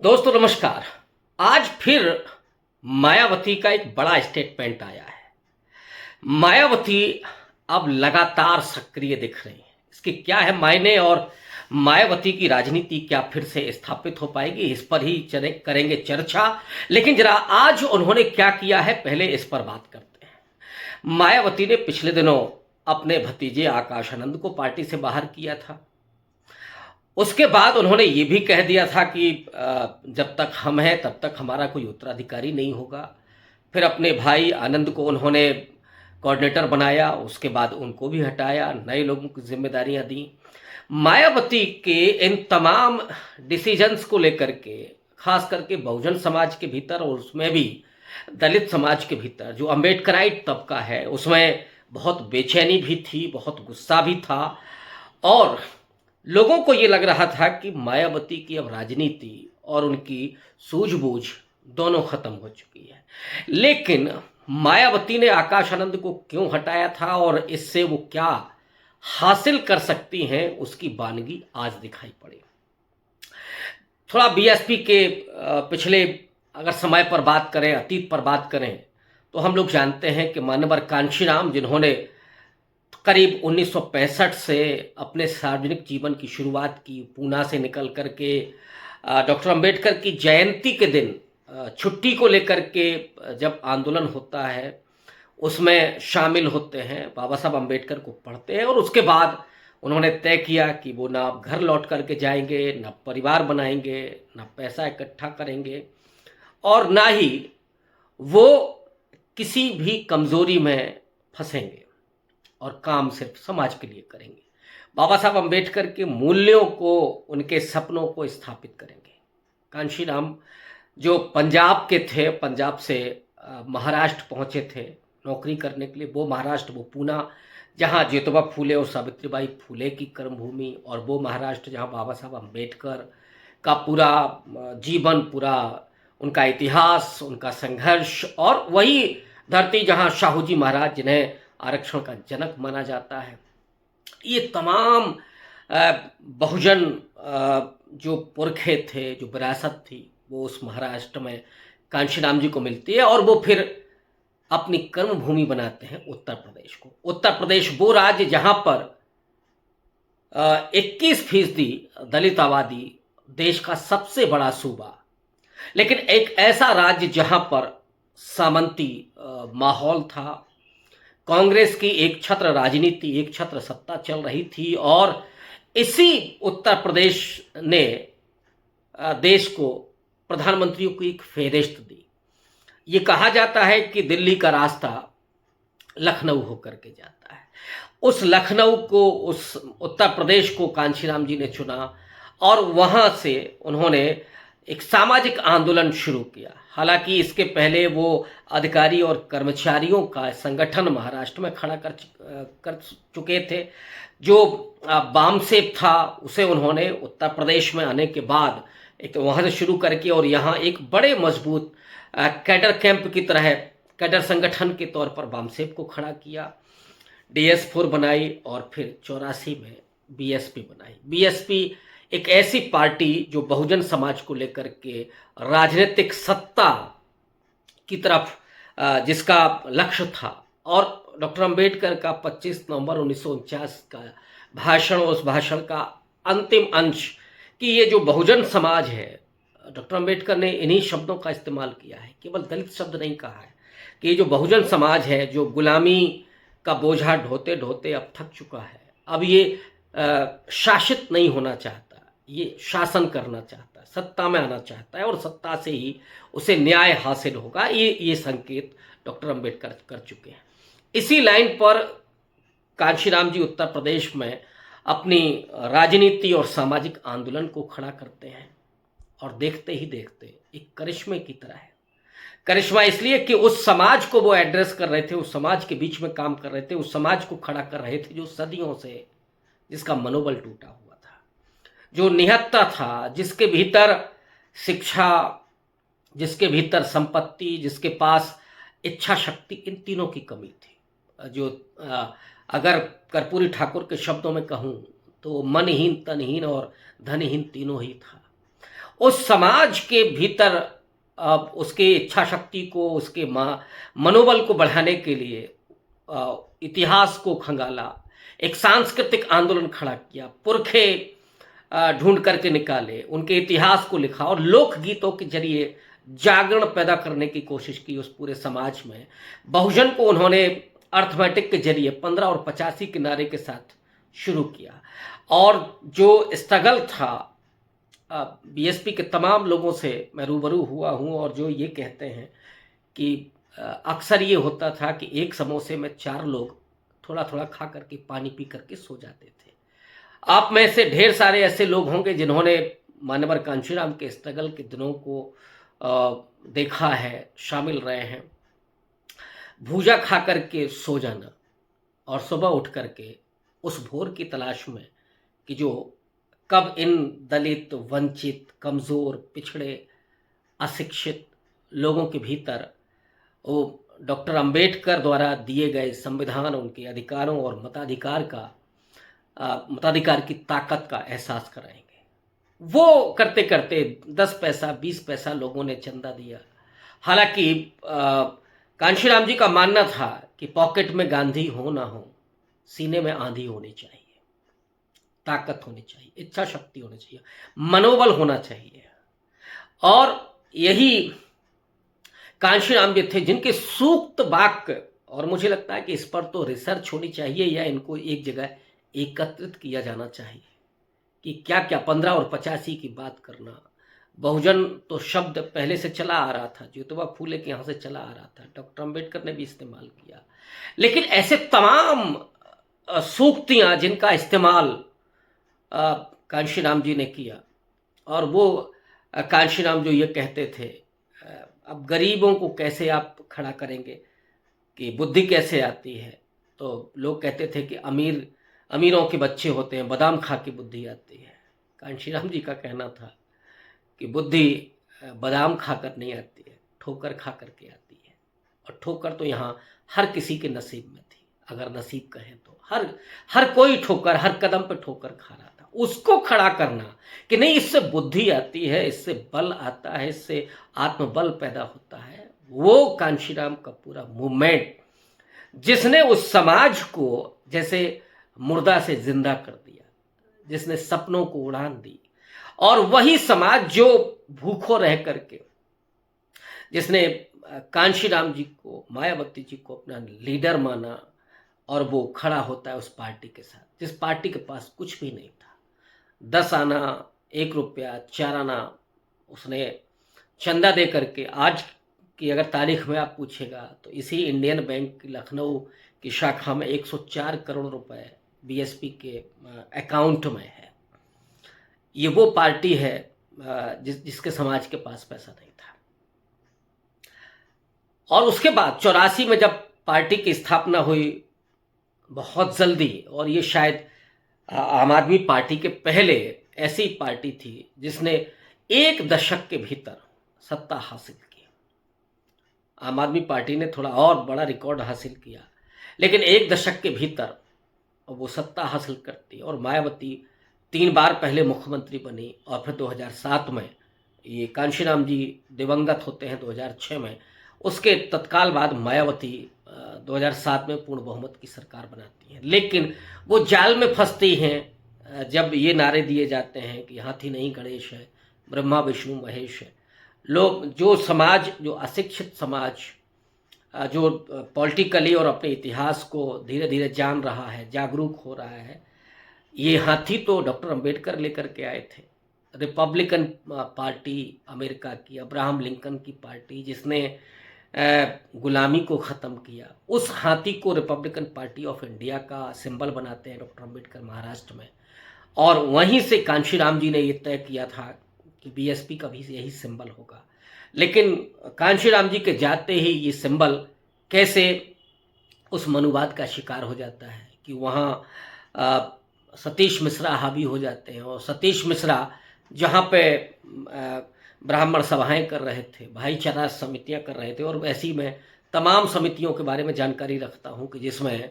दोस्तों नमस्कार। आज फिर मायावती का एक बड़ा स्टेटमेंट आया है। मायावती अब लगातार सक्रिय दिख रही है। इसके क्या है मायने और मायावती की राजनीति क्या फिर से स्थापित हो पाएगी, इस पर ही करेंगे चर्चा। लेकिन जरा आज उन्होंने क्या किया है पहले इस पर बात करते हैं। मायावती ने पिछले दिनों अपने भतीजे आकाश आनंद को पार्टी से बाहर किया था। उसके बाद उन्होंने ये भी कह दिया था कि जब तक हम हैं तब तक हमारा कोई उत्तराधिकारी नहीं होगा। फिर अपने भाई आनंद को उन्होंने कोऑर्डिनेटर बनाया, उसके बाद उनको भी हटाया, नए लोगों की जिम्मेदारियां दी। मायावती के इन तमाम डिसीजंस को लेकर के, खास करके बहुजन समाज के भीतर और उसमें भी दलित समाज के भीतर जो अम्बेडकराइट तबका है, उसमें बहुत बेचैनी भी थी, बहुत गुस्सा भी था। और लोगों को ये लग रहा था कि मायावती की अब राजनीति और उनकी सूझबूझ दोनों खत्म हो चुकी है। लेकिन मायावती ने आकाश आनंद को क्यों हटाया था और इससे वो क्या हासिल कर सकती हैं, उसकी बानगी आज दिखाई पड़ी। थोड़ा बीएसपी के पिछले अगर समय पर बात करें, अतीत पर बात करें, तो हम लोग जानते हैं कि मानवर कांशीराम, जिन्होंने करीब 1965 से अपने सार्वजनिक जीवन की शुरुआत की, पूना से निकल करके डॉक्टर अंबेडकर की जयंती के दिन छुट्टी को लेकर के जब आंदोलन होता है उसमें शामिल होते हैं, बाबा साहब अंबेडकर को पढ़ते हैं और उसके बाद उन्होंने तय किया कि वो ना घर लौट करके जाएंगे, ना परिवार बनाएंगे, ना पैसा इकट्ठा करेंगे और ना ही वो किसी भी कमजोरी में फंसेंगे और काम सिर्फ समाज के लिए करेंगे। बाबा साहब अंबेडकर के मूल्यों को, उनके सपनों को स्थापित करेंगे। कांशीराम जो पंजाब के थे, पंजाब से महाराष्ट्र पहुंचे थे नौकरी करने के लिए। वो महाराष्ट्र, वो पूना जहां ज्योतिबा फूले और सावित्रीबाई फूले की कर्मभूमि, और वो महाराष्ट्र जहां बाबा साहब अंबेडकर का पूरा जीवन, पूरा उनका इतिहास, उनका संघर्ष, और वही धरती जहां शाहू जी महाराज, जिन्हें आरक्षण का जनक माना जाता है। ये तमाम बहुजन जो पुरखे थे, जो विरासत थी, वो उस महाराष्ट्र में कांशीराम जी को मिलती है और वो फिर अपनी कर्म भूमि बनाते हैं उत्तर प्रदेश को। उत्तर प्रदेश वो राज्य जहां पर 21% दलित आबादी, देश का सबसे बड़ा सूबा, लेकिन एक ऐसा राज्य जहां पर सामंती माहौल था। कांग्रेस की एक छत्र राजनीति, एक छत्र सत्ता चल रही थी और इसी उत्तर प्रदेश ने देश को, प्रधानमंत्रियों को एक फेरिस्त दी। ये कहा जाता है कि दिल्ली का रास्ता लखनऊ होकर के जाता है। उस लखनऊ को, उस उत्तर प्रदेश को कांशीराम जी ने चुना और वहां से उन्होंने एक सामाजिक आंदोलन शुरू किया। हालांकि इसके पहले वो अधिकारी और कर्मचारियों का संगठन महाराष्ट्र में खड़ा कर चुके थे। जो बामसेप था उसे उन्होंने उत्तर प्रदेश में आने के बाद एक वहाँ से शुरू करके और यहाँ एक बड़े मजबूत कैडर कैंप की तरह, कैडर संगठन के तौर पर बामसेप को खड़ा किया। DS4 बनाई और फिर 84 में बीएसपी बनाई। बीएसपी एक ऐसी पार्टी जो बहुजन समाज को लेकर के राजनीतिक सत्ता की तरफ जिसका लक्ष्य था। और डॉक्टर अंबेडकर का 25 नवंबर 1949 का भाषण, उस भाषण का अंतिम अंश कि ये जो बहुजन समाज है, डॉक्टर अंबेडकर ने इन्हीं शब्दों का इस्तेमाल किया है, केवल दलित शब्द नहीं कहा है, कि ये जो बहुजन समाज है, जो गुलामी का बोझा ढोते ढोते अब थक चुका है, अब ये शासित नहीं होना चाहता, ये शासन करना चाहता है, सत्ता में आना चाहता है और सत्ता से ही उसे न्याय हासिल होगा। ये संकेत डॉक्टर अंबेडकर कर चुके हैं। इसी लाइन पर कांशीराम जी उत्तर प्रदेश में अपनी राजनीति और सामाजिक आंदोलन को खड़ा करते हैं और देखते ही देखते एक करिश्मे की तरह है। करिश्मा इसलिए कि उस समाज को वो एड्रेस कर रहे थे, उस समाज के बीच में काम कर रहे थे, उस समाज को खड़ा कर रहे थे जो सदियों से, जिसका मनोबल टूटा हुआ था, जो निहत्ता था, जिसके भीतर शिक्षा, जिसके भीतर संपत्ति, जिसके पास इच्छा शक्ति, इन तीनों की कमी थी। जो अगर कर्पूरी ठाकुर के शब्दों में कहूँ तो मनहीन, तनहीन और धनहीन तीनों ही था। उस समाज के भीतर उसके इच्छा शक्ति को, उसके मनोबल को बढ़ाने के लिए इतिहास को खंगाला, एक सांस्कृतिक आंदोलन खड़ा किया, पुरखे ढूंढ करके निकाले, उनके इतिहास को लिखा और लोकगीतों के जरिए जागरण पैदा करने की कोशिश की उस पूरे समाज में। बहुजन को उन्होंने अर्थमेटिक के जरिए 15 और 85 के नारे के साथ शुरू किया और जो स्ट्रगल था, बीएसपी के तमाम लोगों से मैं रूबरू हुआ हूं और जो ये कहते हैं कि अक्सर ये होता था कि एक समोसे में 4 लोग थोड़ा थोड़ा खा करके, पानी पी करके सो जाते थे। आप में से ढेर सारे ऐसे लोग होंगे जिन्होंने मान्यवर कांशीराम के स्ट्रगल के दिनों को देखा है, शामिल रहे हैं। भूजा खा करके सो जाना और सुबह उठ करके उस भोर की तलाश में कि जो कब इन दलित, वंचित, कमज़ोर, पिछड़े, अशिक्षित लोगों के भीतर वो डॉक्टर अंबेडकर द्वारा दिए गए संविधान, उनके अधिकारों और मताधिकार की ताकत का एहसास कराएंगे। वो करते करते 10 पैसा, 20 पैसा लोगों ने चंदा दिया। हालांकि कांशीराम जी का मानना था कि पॉकेट में गांधी हो ना हो, सीने में आंधी होनी चाहिए, ताकत होनी चाहिए, इच्छा शक्ति होनी चाहिए, मनोबल होना चाहिए। और यही कांशीराम जी थे जिनके सूक्त वाक्य, और मुझे लगता है कि इस पर तो रिसर्च होनी चाहिए या इनको एक जगह एकत्रित किया जाना चाहिए कि क्या क्या 15 और 85 की बात करना। बहुजन तो शब्द पहले से चला आ रहा था, ज्योतिबा फूले के यहाँ से चला आ रहा था, डॉक्टर अंबेडकर ने भी इस्तेमाल किया, लेकिन ऐसे तमाम सूक्तियाँ जिनका इस्तेमाल कांशीराम जी ने किया। और वो कांशीराम जो ये कहते थे, अब गरीबों को कैसे आप खड़ा करेंगे कि बुद्धि कैसे आती है, तो लोग कहते थे कि अमीरों के बच्चे होते हैं, बादाम खा के बुद्धि आती है। कांशीराम जी का कहना था कि बुद्धि बादाम खाकर नहीं आती है, ठोकर खा करके आती है। और ठोकर तो यहाँ हर किसी के नसीब में थी, अगर नसीब कहें तो हर कोई ठोकर, हर कदम पे ठोकर खा रहा था। उसको खड़ा करना कि नहीं, इससे बुद्धि आती है, इससे बल आता है, इससे आत्मबल पैदा होता है, वो कांशीराम का पूरा मूवमेंट जिसने उस समाज को जैसे मुर्दा से जिंदा कर दिया, जिसने सपनों को उड़ान दी। और वही समाज जो भूखों रह करके, जिसने कांशीराम जी को, मायावती जी को अपना लीडर माना और वो खड़ा होता है उस पार्टी के साथ, जिस पार्टी के पास कुछ भी नहीं था। 10 आना, 1 रुपया, 4 आना उसने चंदा दे करके, आज की अगर तारीख में आप पूछेगा तो इसी इंडियन बैंक की लखनऊ की शाखा में 104 करोड़ रुपए बीएसपी के अकाउंट में है। ये वो पार्टी है जिसके समाज के पास पैसा नहीं था। और उसके बाद 84 में जब पार्टी की स्थापना हुई, बहुत जल्दी, और ये शायद आम आदमी पार्टी के पहले ऐसी पार्टी थी जिसने 1 दशक के भीतर सत्ता हासिल की। आम आदमी पार्टी ने थोड़ा और बड़ा रिकॉर्ड हासिल किया, लेकिन 1 दशक के भीतर वो सत्ता हासिल करती। और मायावती 3 बार पहले मुख्यमंत्री बनी और फिर 2007 में, ये कांशीराम जी दिवंगत होते हैं 2006 में, उसके तत्काल बाद मायावती 2007 में पूर्ण बहुमत की सरकार बनाती हैं। लेकिन वो जाल में फंसती हैं जब ये नारे दिए जाते हैं कि हाथी नहीं गणेश है, ब्रह्मा विष्णु महेश है। लोग, जो समाज, जो अशिक्षित समाज, जो पॉलिटिकली और अपने इतिहास को धीरे धीरे जान रहा है, जागरूक हो रहा है, ये हाथी तो डॉक्टर अंबेडकर लेकर के आए थे। रिपब्लिकन पार्टी अमेरिका की, अब्राहम लिंकन की पार्टी, जिसने गुलामी को ख़त्म किया, उस हाथी को रिपब्लिकन पार्टी ऑफ इंडिया का सिंबल बनाते हैं डॉक्टर अंबेडकर महाराष्ट्र में। और वहीं से कांशीराम जी ने ये तय किया था कि बीएसपी का भी यही सिंबल होगा। लेकिन कांशीराम जी के जाते ही ये सिंबल कैसे उस मनुवाद का शिकार हो जाता है कि वहाँ सतीश मिश्रा हावी हो जाते हैं। और सतीश मिश्रा जहाँ पे ब्राह्मण सभाएं कर रहे थे, भाईचारा समितियां कर रहे थे, और ऐसी मैं तमाम समितियों के बारे में जानकारी रखता हूँ कि जिसमें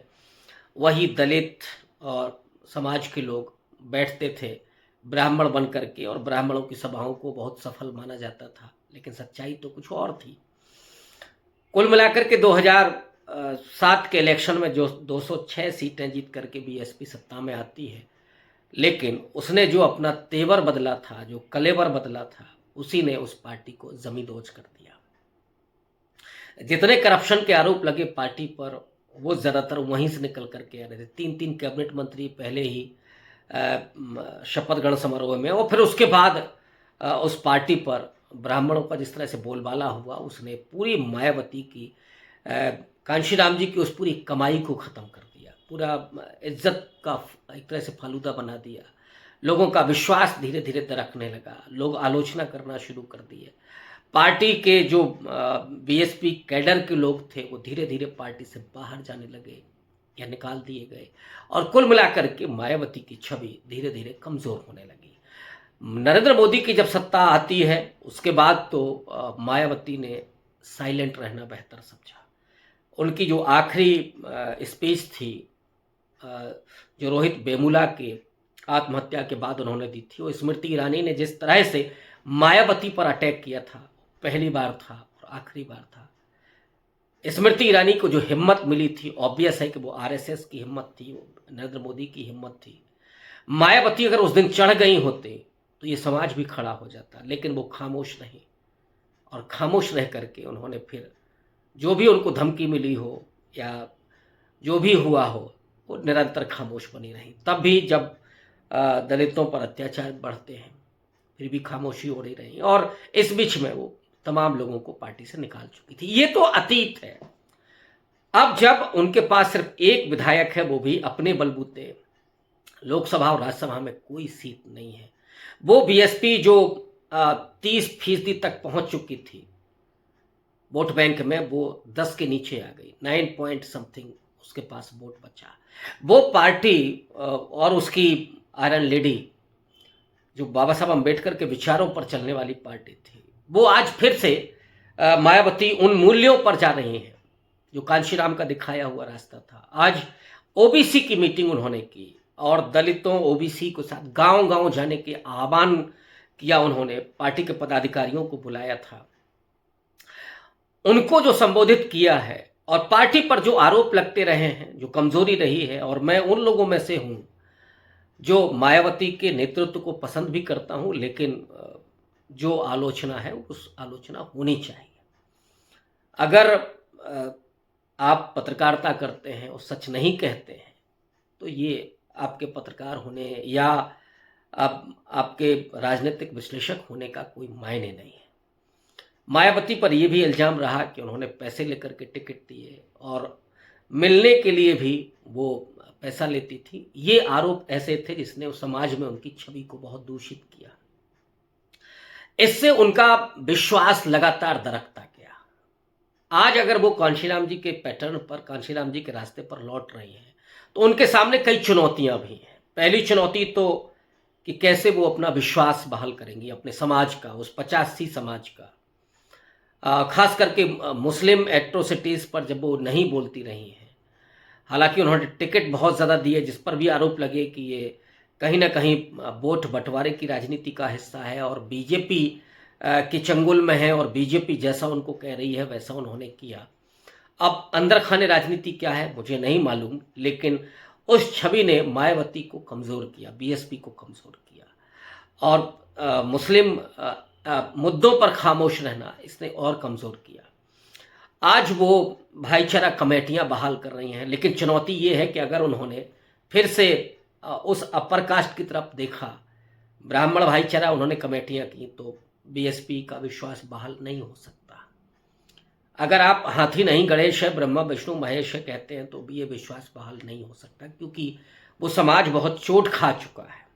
वही दलित और समाज के लोग बैठते थे ब्राह्मण बन करके, और ब्राह्मणों की सभाओं को बहुत सफल माना जाता था, लेकिन सच्चाई तो कुछ और थी। कुल मिलाकर के 2007 के इलेक्शन में जो 206 सीटें जीत करके बीएसपी सत्ता में आती है, लेकिन उसने जो अपना तेवर बदला था, जो कलेवर बदला था, उसी ने उस पार्टी को जमींदोज कर दिया। जितने करप्शन के आरोप लगे पार्टी पर, वो ज़्यादातर वहीं से निकल करके आ रहे थे। 3-3 कैबिनेट मंत्री पहले ही शपथ ग्रहण समारोह में, और फिर उसके बाद उस पार्टी पर ब्राह्मणों का जिस तरह से बोलबाला हुआ, उसने पूरी मायावती की, कांशीराम जी की उस पूरी कमाई को ख़त्म कर दिया। पूरा इज्जत का एक तरह से फालूदा बना दिया। लोगों का विश्वास धीरे धीरे दरकने लगा, लोग आलोचना करना शुरू कर दिए। पार्टी के जो बीएसपी कैडर के लोग थे, वो धीरे धीरे पार्टी से बाहर जाने लगे या निकाल दिए गए, और कुल मिलाकर के मायावती की छवि धीरे धीरे कमज़ोर होने लगी। नरेंद्र मोदी की जब सत्ता आती है, उसके बाद तो मायावती ने साइलेंट रहना बेहतर समझा। उनकी जो आखिरी स्पीच थी, जो रोहित वेमुला के आत्महत्या के बाद उन्होंने दी थी, वो स्मृति ईरानी ने जिस तरह से मायावती पर अटैक किया था, पहली बार था और आखिरी बार था। स्मृति ईरानी को जो हिम्मत मिली थी, ऑब्वियस है कि वो आरएसएस की हिम्मत थी, वो नरेंद्र मोदी की हिम्मत थी। मायावती अगर उस दिन चढ़ गई होते तो ये समाज भी खड़ा हो जाता, लेकिन वो खामोश नहीं, और खामोश रह करके उन्होंने फिर जो भी उनको धमकी मिली हो या जो भी हुआ हो, वो निरंतर खामोश बनी रही। तब भी जब दलितों पर अत्याचार बढ़ते हैं, फिर भी खामोशी हो रही रही, और इस बीच में वो तमाम लोगों को पार्टी से निकाल चुकी थी। ये तो अतीत है। अब जब उनके पास सिर्फ एक विधायक है, वो भी अपने बलबूते, लोकसभा और राज्यसभा में कोई सीट नहीं है, वो बीएसपी जो 30% तक पहुंच चुकी थी वोट बैंक में, वो 10 के नीचे आ गई, 9 पॉइंट समथिंग उसके पास वोट बचा। वो पार्टी और उसकी आयरन लेडी, जो बाबा साहब अम्बेडकर के विचारों पर चलने वाली पार्टी थी, वो आज फिर से मायावती उन मूल्यों पर जा रही हैं जो कांशीराम का दिखाया हुआ रास्ता था। आज ओबीसी की मीटिंग उन्होंने की, और दलितों, ओबीसी के साथ गांव गांव जाने के आह्वान किया उन्होंने, पार्टी के पदाधिकारियों को बुलाया था, उनको जो संबोधित किया है, और पार्टी पर जो आरोप लगते रहे हैं, जो कमजोरी रही है, और मैं उन लोगों में से हूं जो मायावती के नेतृत्व को पसंद भी करता हूं, लेकिन जो आलोचना है उस आलोचना होनी चाहिए। अगर आप पत्रकारिता करते हैं और सच नहीं कहते हैं, तो ये आपके पत्रकार होने या आपके राजनीतिक विश्लेषक होने का कोई मायने नहीं है। मायावती पर यह भी इल्ज़ाम रहा कि उन्होंने पैसे लेकर के टिकट दिए, और मिलने के लिए भी वो पैसा लेती थी। ये आरोप ऐसे थे जिसने उस समाज में उनकी छवि को बहुत दूषित किया। इससे उनका विश्वास लगातार दरकता गया। आज अगर वो कांशीराम जी के पैटर्न पर, कांशीराम जी के रास्ते पर लौट रही हैं, तो उनके सामने कई चुनौतियां भी हैं। पहली चुनौती तो कि कैसे वो अपना विश्वास बहाल करेंगी अपने समाज का, उस 85 समाज का, खास करके मुस्लिम एट्रोसिटीज़ पर जब वो नहीं बोलती रही हैं। हालांकि उन्होंने टिकट बहुत ज़्यादा दिए, जिस पर भी आरोप लगे कि ये कहीं ना कहीं वोट बंटवारे की राजनीति का हिस्सा है, और बीजेपी के चंगुल में है, और बीजेपी जैसा उनको कह रही है वैसा उन्होंने किया। अब अंदर खाने राजनीति क्या है मुझे नहीं मालूम, लेकिन उस छवि ने मायावती को कमज़ोर किया, बीएसपी को कमज़ोर किया, और मुस्लिम मुद्दों पर खामोश रहना इसने और कमज़ोर किया। आज वो भाईचारा कमेटियां बहाल कर रही हैं, लेकिन चुनौती ये है कि अगर उन्होंने फिर से उस अपर कास्ट की तरफ देखा, ब्राह्मण भाईचारा उन्होंने कमेटियां की, तो बीएसपी का विश्वास बहाल नहीं हो सकता। अगर आप हाथी नहीं गणेश है, ब्रह्मा विष्णु महेश है कहते हैं, तो भी ये विश्वास बहाल नहीं हो सकता, क्योंकि वो समाज बहुत चोट खा चुका है।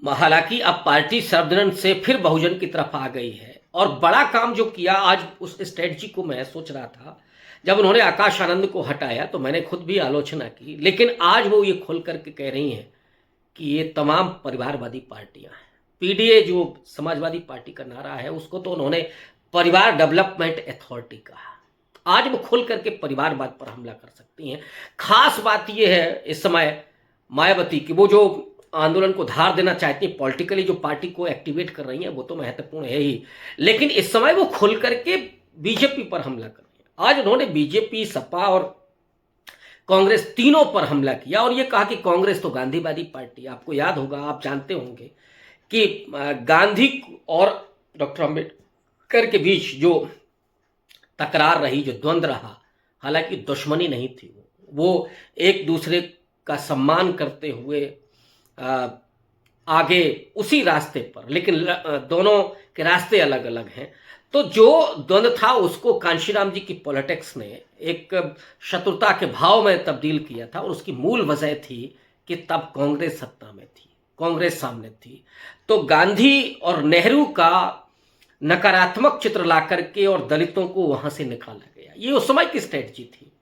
हालांकि अब पार्टी सर्वजन से फिर बहुजन की तरफ आ गई है, और बड़ा काम जो किया आज, उस स्ट्रेटजी को मैं सोच रहा था जब उन्होंने आकाश आनंद को हटाया, तो मैंने खुद भी आलोचना की, लेकिन आज वो ये खोल करके कह रही हैं कि ये तमाम परिवारवादी पार्टियां हैं। पीडीए जो समाजवादी पार्टी का नारा है, उसको तो उन्होंने परिवार डेवलपमेंट अथॉरिटी कहा। आज वो खोल करके परिवारवाद पर हमला कर सकती हैं। खास बात यह है इस समय मायावती की, वो जो आंदोलन को धार देना चाहती हैं, पॉलिटिकली जो पार्टी को एक्टिवेट कर रही हैं, वो तो महत्वपूर्ण है ही, लेकिन इस समय वो खुल करके बीजेपी पर हमला कर रही है। आज उन्होंने बीजेपी, सपा और कांग्रेस तीनों पर हमला किया और ये कहा कि कांग्रेस तो गांधीवादी पार्टी है। आपको याद होगा, आप जानते होंगे कि गांधी और डॉक्टर अम्बेडकर के बीच जो तकरार रही, जो द्वंद्व रहा, हालांकि दुश्मनी नहीं थी, वो एक दूसरे का सम्मान करते हुए आगे उसी रास्ते पर, लेकिन दोनों के रास्ते अलग अलग हैं। तो जो द्वंद्व था उसको कांशीराम जी की पॉलिटिक्स ने एक शत्रुता के भाव में तब्दील किया था और उसकी मूल वजह थी कि तब कांग्रेस सत्ता में थी, कांग्रेस सामने थी। तो गांधी और नेहरू का नकारात्मक चित्र ला करके और दलितों को वहां से निकाला गया, ये उस समय की स्ट्रेटजी थी।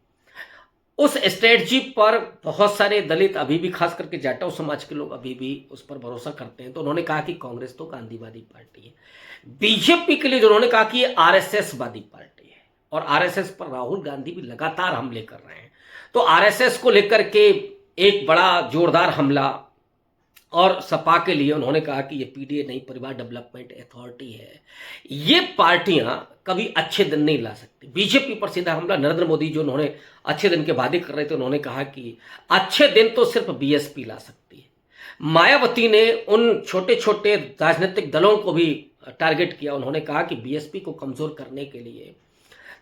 उस स्ट्रेटजी पर बहुत सारे दलित अभी भी, खास करके जाटव समाज के लोग अभी भी उस पर भरोसा करते हैं। तो उन्होंने कहा कि कांग्रेस तो गांधीवादी पार्टी है। बीजेपी के लिए जो उन्होंने कहा कि ये आरएसएस वादी पार्टी है और आरएसएस पर राहुल गांधी भी लगातार हमले कर रहे हैं। तो आरएसएस को लेकर के एक बड़ा जोरदार हमला, और सपा के लिए उन्होंने कहा कि ये पीडीए नहीं, परिवार डेवलपमेंट अथॉरिटी है। ये पार्टियां कभी अच्छे दिन नहीं ला सकती। बीजेपी पर सीधा हमला, नरेंद्र मोदी जो उन्होंने अच्छे दिन के वादे कर रहे थे, उन्होंने कहा कि अच्छे दिन तो सिर्फ बीएसपी ला सकती है। मायावती ने उन छोटे छोटे राजनीतिक दलों को भी टारगेट किया। उन्होंने कहा कि बीएसपी को कमजोर करने के लिए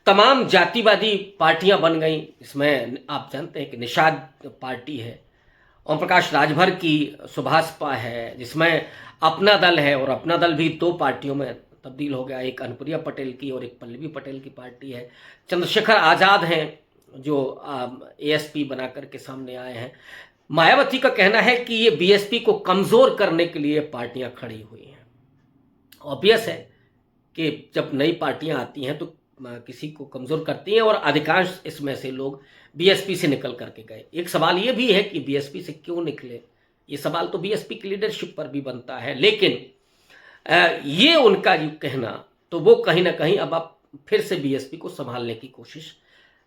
तमाम जातिवादी पार्टियां बन गई। इसमें आप जानते हैं कि निषाद पार्टी है, ओम प्रकाश राजभर की सुभाषपा है, जिसमें अपना दल है, और अपना दल भी दो पार्टियों में तब्दील हो गया, एक अनुप्रिया पटेल की और एक पल्लवी पटेल की पार्टी है। चंद्रशेखर आज़ाद हैं जो एएसपी बना करके सामने आए हैं। मायावती का कहना है कि ये बीएसपी को कमज़ोर करने के लिए पार्टियां खड़ी हुई हैं। ऑब्वियस है कि जब नई पार्टियां आती हैं तो किसी को कमज़ोर करती हैं, और अधिकांश इसमें से लोग बीएसपी से निकल करके गए। एक सवाल ये भी है कि बीएसपी से क्यों निकले, ये सवाल तो बीएसपी की लीडरशिप पर भी बनता है। लेकिन ये उनका जो कहना, तो वो कहीं ना कहीं अब आप फिर से बीएसपी को संभालने की कोशिश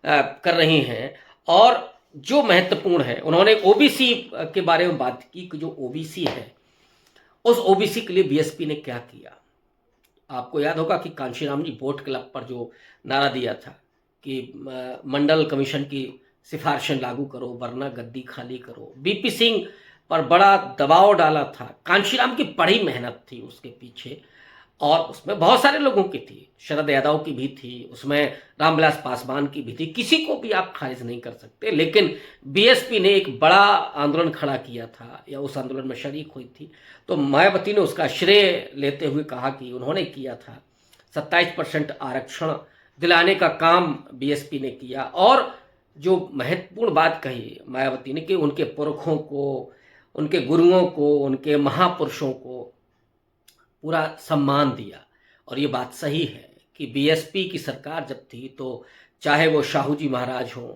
कर रही हैं। और जो महत्वपूर्ण है, उन्होंने ओबीसी के बारे में बात की कि जो ओबीसी है, उस ओबीसी के लिए बीएसपी ने क्या किया। आपको याद होगा कि कांशीराम जी वोट क्लब पर जो नारा दिया था कि मंडल कमीशन की सिफारिशें लागू करो वरना गद्दी खाली करो। बीपी सिंह पर बड़ा दबाव डाला था। कांशीराम की बड़ी मेहनत थी उसके पीछे, और उसमें बहुत सारे लोगों की थी, शरद यादव की भी थी, उसमें रामविलास पासवान की भी थी, किसी को भी आप खारिज नहीं कर सकते। लेकिन बीएसपी ने एक बड़ा आंदोलन खड़ा किया था, या उस आंदोलन में शरीक हुई थी। तो मायावती ने उसका श्रेय लेते हुए कहा कि उन्होंने किया था। 27% आरक्षण दिलाने का काम बीएसपी ने किया। और जो महत्वपूर्ण बात कही मायावती ने कि उनके पुरखों को, उनके गुरुओं को, उनके महापुरुषों को पूरा सम्मान दिया। और ये बात सही है कि बीएसपी की सरकार जब थी, तो चाहे वो शाहू जी महाराज हों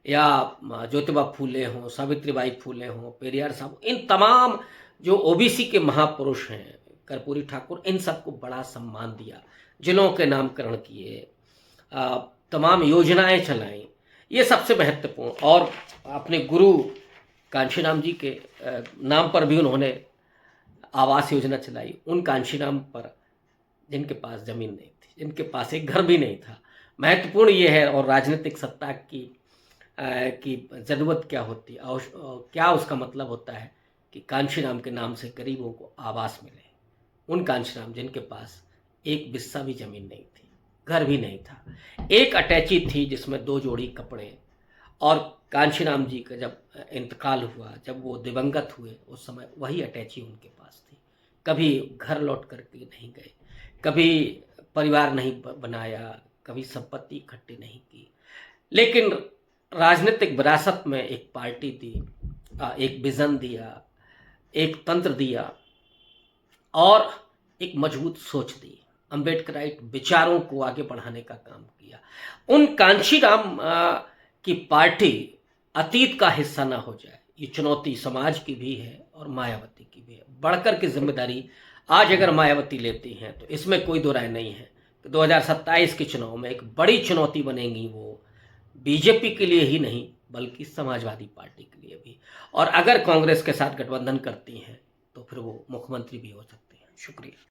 या ज्योतिबा फूले हों, सावित्रीबाई फूले हों, पेरियार साहब, इन तमाम जो ओबीसी के महापुरुष हैं, कर्पूरी ठाकुर, इन सबको बड़ा सम्मान दिया, जिलों के नामकरण किए, तमाम योजनाएं चलाई। ये सबसे महत्वपूर्ण। और अपने गुरु कांशीराम जी के नाम पर भी उन्होंने आवास योजना चलाई, उन कांशीराम पर जिनके पास ज़मीन नहीं थी, जिनके पास एक घर भी नहीं था। महत्वपूर्ण ये है। और राजनीतिक सत्ता की ज़रूरत क्या होती है, और क्या उसका मतलब होता है कि कांशीराम के नाम से गरीबों को आवास मिले। उन कांशीराम जिनके पास एक बिस्सा भी ज़मीन नहीं थी, घर भी नहीं था, एक अटैची थी जिसमें 2 जोड़ी कपड़े। और कांशीराम जी का जब इंतकाल हुआ, जब वो दिवंगत हुए, उस समय वही अटैची उनके पास थी। कभी घर लौट करके नहीं गए, कभी परिवार नहीं बनाया, कभी संपत्ति इकट्ठी नहीं की। लेकिन राजनीतिक विरासत में एक पार्टी दी, एक विजन दिया, एक तंत्र दिया, और एक मजबूत सोच दी, अम्बेडकराइट विचारों को आगे बढ़ाने का काम किया। उन कांशीराम की पार्टी अतीत का हिस्सा ना हो जाए, ये चुनौती समाज की भी है और मायावती की भी है। बढ़कर की जिम्मेदारी आज अगर मायावती लेती हैं तो इसमें कोई दो राय नहीं है कि 2027 के चुनाव में एक बड़ी चुनौती बनेगी वो बीजेपी के लिए ही नहीं बल्कि समाजवादी पार्टी के लिए भी। और अगर कांग्रेस के साथ गठबंधन करती हैं तो फिर वो मुख्यमंत्री भी हो सकते हैं। शुक्रिया।